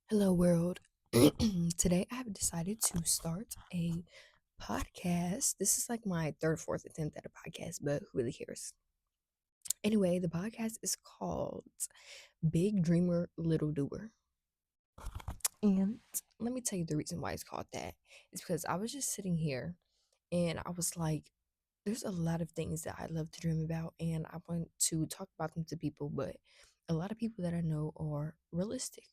Hello, world. Today I have decided to start a podcast. This is like my third, fourth attempt at a podcast, but who really cares? Anyway, the podcast is called Big Dreamer, Little Doer. And let me tell you the reason why it's called that. It's because I was just sitting here and I was like, there's a lot of things that I love to dream about, and I want to talk about them to people, but a lot of people that I know are realistic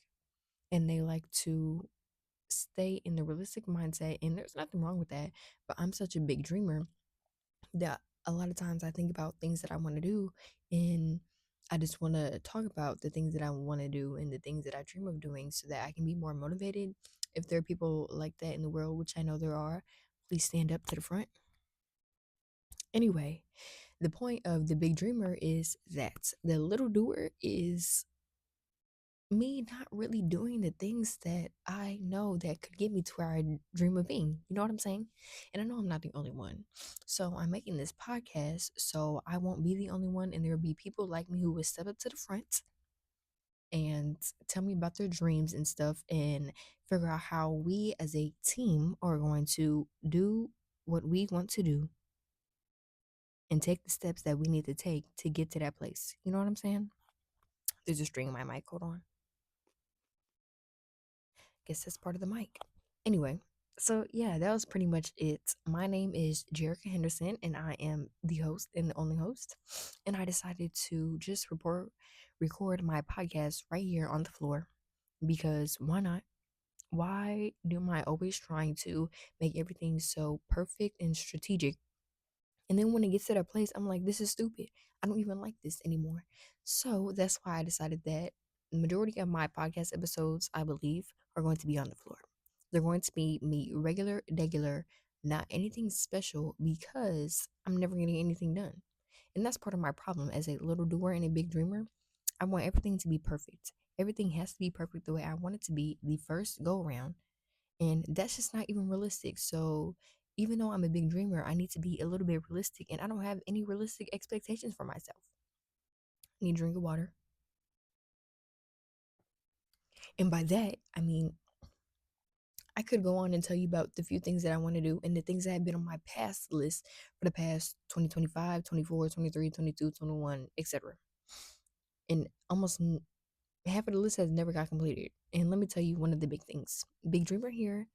and they like to stay in the realistic mindset, and there's nothing wrong with that. But I'm such a big dreamer that a lot of times I think about things that I want to do, and I just want to talk about the things that I want to do and the things that I dream of doing so that I can be more motivated. If there are people like that in the world, which I know there are, please stand up to the front. Anyway, the point of the big dreamer is that the little doer is me not really doing the things that I know that could get me to where I dream of being. You know what I'm saying? And I know I'm not the only one. So I'm making this podcast so I won't be the only one, and there will be people like me who will step up to the front and tell me about their dreams and stuff and figure out how we as a team are going to do what we want to do and take the steps that we need to take to get to that place. You know what I'm saying? There's a string in my mic. Hold on. Guess that's part of the mic. Anyway, so yeah, that was pretty much it. My name is Jerica Henderson, and I am the host and the only host. And I decided to just record my podcast right here on the floor because why not? Why am I always trying to make everything so perfect and strategic, and then when it gets to that place, I'm like, this is stupid. I don't even like this anymore. So that's why I decided that the majority of my podcast episodes, I believe, are going to be on the floor. They're going to be me regular, not anything special because I'm never getting anything done. And that's part of my problem as a little doer and a big dreamer. I want everything to be perfect. Everything has to be perfect the way I want it to be the first go around, and that's just not even realistic. So even though I'm a big dreamer, I need to be a little bit realistic, and I don't have any realistic expectations for myself. I need to drink of water. And by that, I mean, I could go on and tell you about the few things that I want to do and the things that have been on my past list for the past 2025, 24, 23, 22, 21, etc. And half of the list has never got completed. And let me tell you one of the big things. Big dreamer here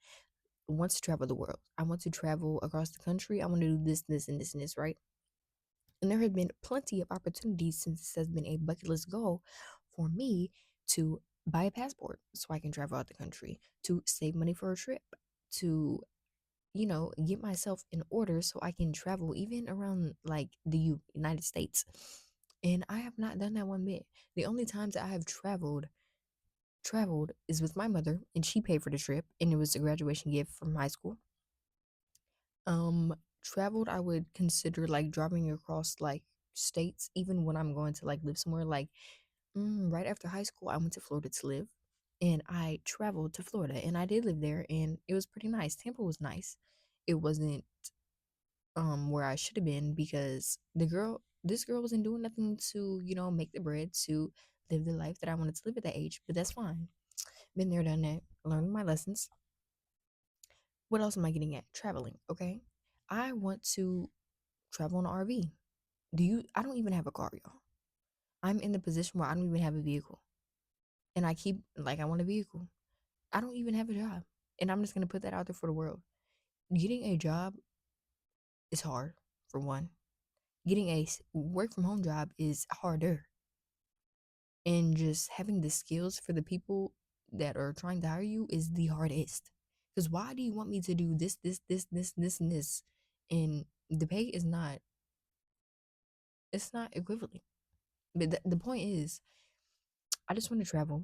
wants to travel the world. I want to travel across the country. I want to do this, and this, right? And there have been plenty of opportunities since this has been a bucket list goal for me to buy a passport so I can travel out the country, to save money for a trip, to, get myself in order so I can travel even around like the United States. And I have not done that one bit. The only times that I have traveled is with my mother, and she paid for the trip, and it was a graduation gift from high school. Traveled, I would consider like driving across like states, even when I'm going to like live somewhere. Like, right after high school, I went to Florida to live, and I traveled to Florida, and I did live there, and it was pretty nice. Tampa was nice. It wasn't where I should have been because this girl wasn't doing nothing to make the bread to live the life that I wanted to live at that age. But that's fine. Been there, done that, learned my lessons. What else am I getting at? Traveling, okay? I want to travel in an RV. I don't even have a car, y'all. I'm in the position where I don't even have a vehicle. And I keep, like, I want a vehicle. I don't even have a job. And I'm just going to put that out there for the world. Getting a job is hard, for one. Getting a work from home job is harder. And just having the skills for the people that are trying to hire you is the hardest. Because why do you want me to do this, and this? And the pay is not, it's not equivalent. But the point is, I just want to travel,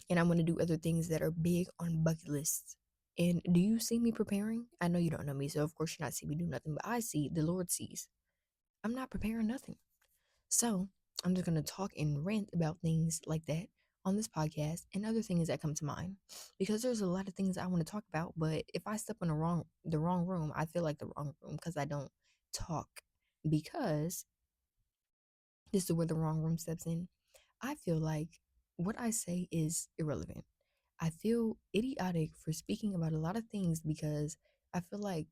and I want to do other things that are big on bucket lists. And do you see me preparing? I know you don't know me, so of course you're not seeing me do nothing, but I see, the Lord sees. I'm not preparing nothing. So I'm just gonna talk and rant about things like that on this podcast and other things that come to mind. Because there's a lot of things I want to talk about, but if I step in the wrong room, I feel like the wrong room because I don't talk because this is where the wrong room steps in. I feel like what I say is irrelevant. I feel idiotic for speaking about a lot of things because I feel like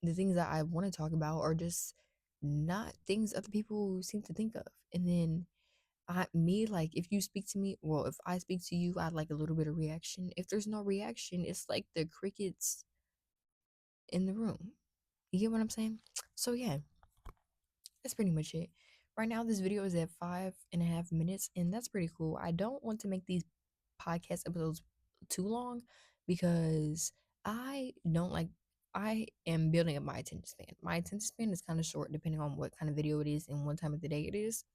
the things that I want to talk about are just not things other people seem to think of. And then like, if you speak to me, well, if I speak to you, I'd like a little bit of reaction. If there's no reaction, it's like the crickets in the room. You get what I'm saying? So yeah, that's pretty much it. Right now, this video is at 5.5 minutes, and that's pretty cool. I don't want to make these podcast episodes too long because I don't like I am building up my attention span. My attention span is kind of short depending on what kind of video it is and what time of the day it is.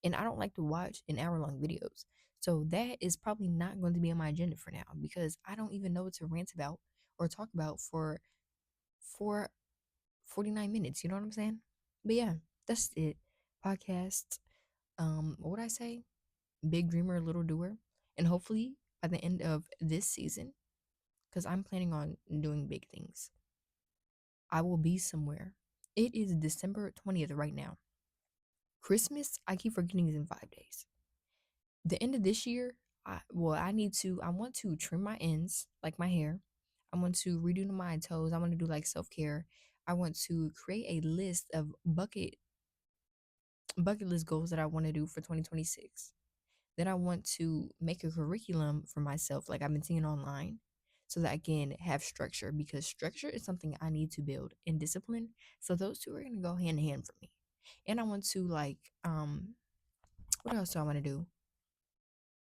And I don't like to watch an hour long videos. So that is probably not going to be on my agenda for now because I don't even know what to rant about or talk about for 49 minutes. You know what I'm saying? But yeah, that's it. Podcast. What would I say? Big dreamer, little doer. And hopefully by the end of this season, because I'm planning on doing big things, I will be somewhere. It is December 20th right now. Christmas, I keep forgetting is in 5 days. The end of this year, I want to trim my ends, like my hair. I want to redo my toes. I want to do like self care. I want to create a list of bucket list goals that I want to do for 2026. Then I want to make a curriculum for myself, like I've been seeing online, so that I can have structure because structure is something I need to build and discipline. So those two are gonna go hand in hand for me. And I want to what else do I want to do?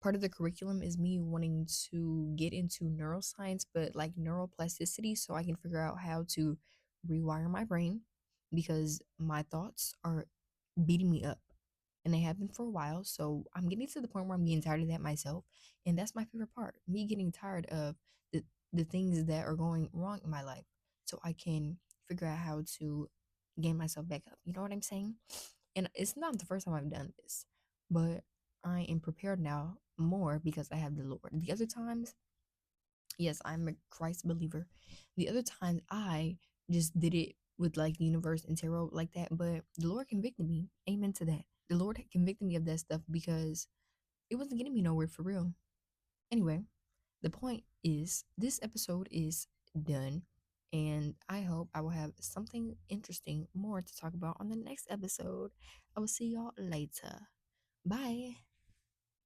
Part of the curriculum is me wanting to get into neuroscience, but like neuroplasticity, so I can figure out how to rewire my brain because my thoughts are beating me up and they have been for a while. So I'm getting to the point where I'm getting tired of that myself. And that's my favorite part, me getting tired of the things that are going wrong in my life so I can figure out how to gain myself back up. You know what I'm saying? And it's not the first time I've done this, but I am prepared now more because I have the Lord. The other times, yes, I'm a Christ believer. The other times I just did it with like the universe and tarot like that, but the Lord convicted me. Amen to that. The Lord had convicted me of that stuff because it wasn't getting me nowhere for real. Anyway, the point is this episode is done, and I hope I will have something interesting more to talk about on the next episode. I will see y'all later. Bye.